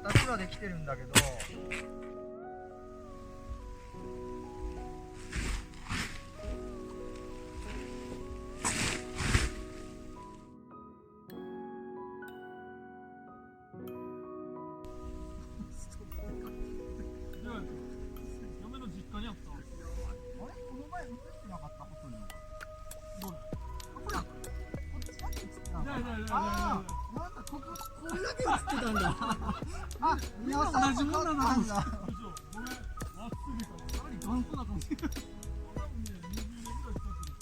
形はできてるんだけど、嫁の実家にあった。あれこの前映ってなかった細いのが。どれ？ほら、こっちだけ映ってたんだ。ああ、なんかこれだけ映ってたんだ。あ、皆同さんじもんだな。買ったんだ。ごめん、忘れた。かなり頑固な感じ。多分ね、20年ぐらい使ってる。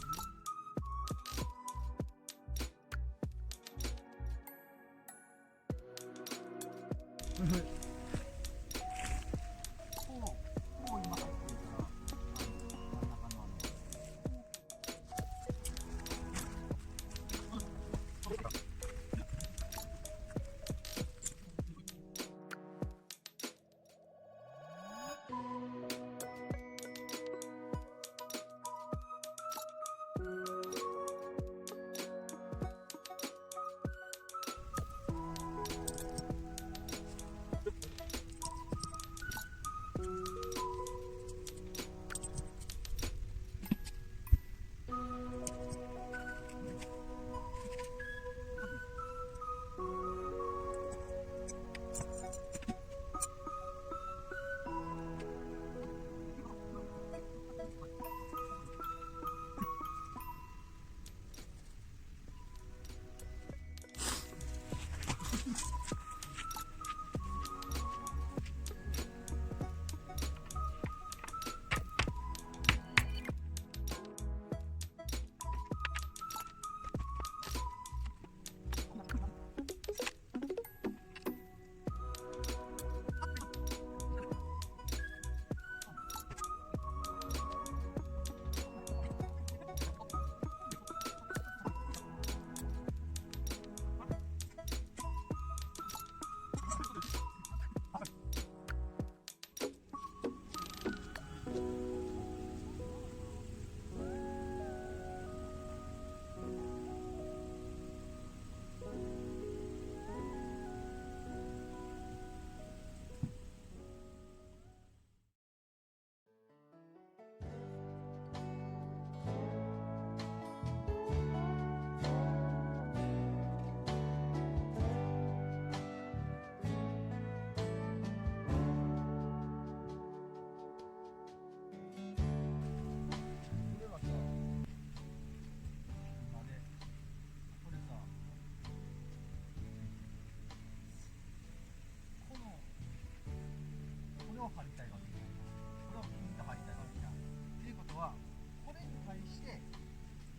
貼りたいわけ。これをピンと貼りたいわけだ。っていうことは、これに対して、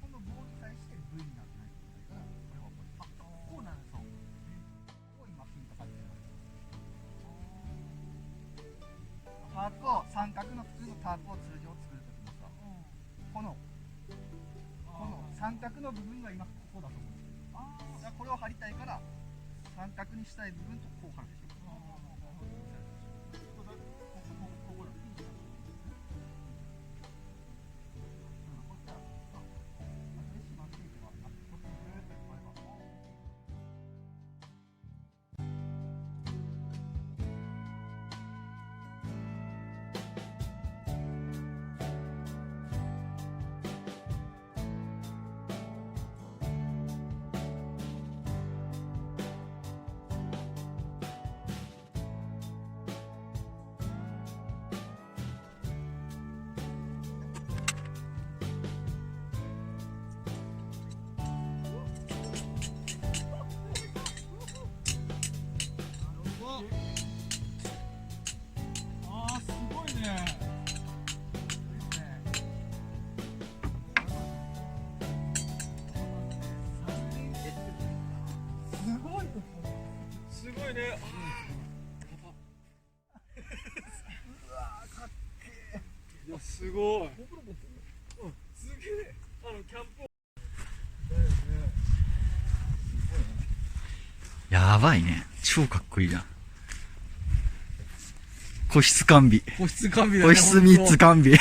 この棒に対して V になってないってことだから、これはこれ。あ、こうなるそう。ここを今ピンと貼ってるわけ。タープを、三角の普通のタープを通常作るときもさ、この三角の部分が今ここだと思うんですよ。じゃあこれを貼りたいから、三角にしたい部分とこう貼るでしょ。あー、すごいね。すごいね。いや、すごい。すげえ。キャンプ。やばいね。超かっこいいじゃん。個室完備。個室完備だね。個室3つ完備。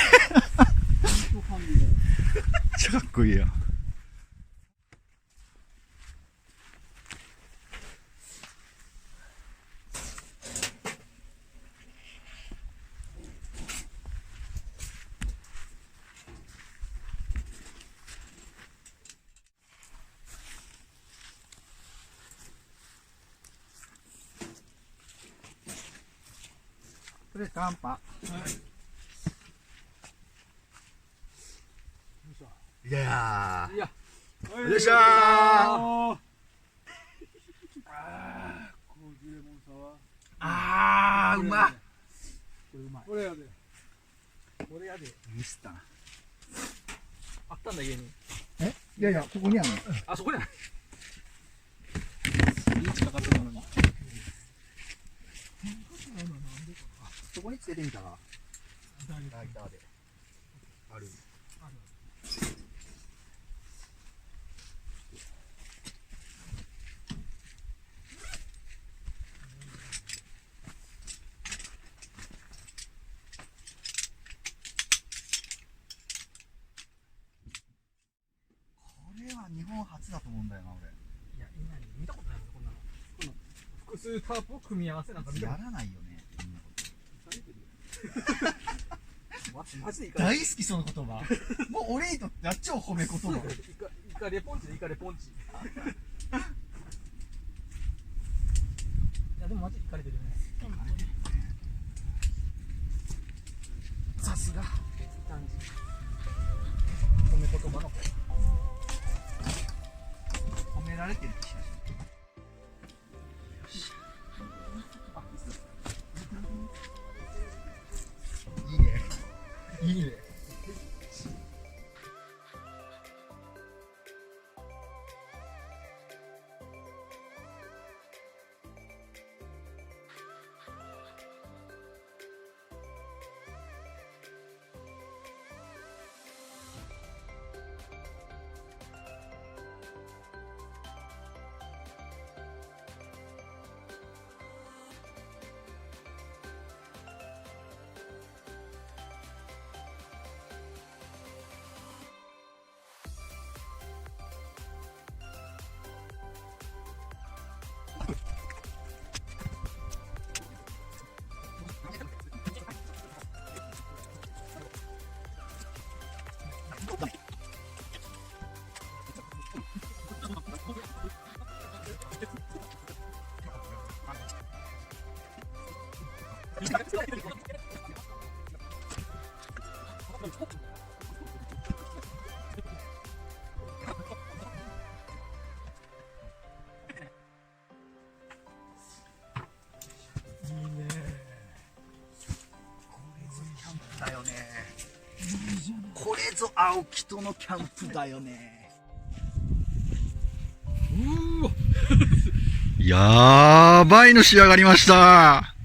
超かっこいいよ。とりあえず乾杯。いやいや、よっしゃーああ、コーヒーレモンサワー。あー、うまっ。これうまい。これやで。これやで。ミスったな。あったんだ、家に。いやいや、ここにあるの。あ、そこにある。リーチかかってるのに。そこにつけてみたら。ライターで。ある。これは日本初だと思うんだよな、俺。いや、いない。見たことないもん、こんなの。この複数タープを組み合わせなんか見たやことらないよね。そんなことない。マジでイカレ。大好きその言葉。もう俺にとっては超褒め言葉。イカレポンチでイカレポンチ。いや、でもマジでイカれてるね。さすが。男児。褒め言葉の子。褒められてる気がする。いいね。いいね。だよね。これぞ青木とのキャンプだよね。やーばいの仕上がりました。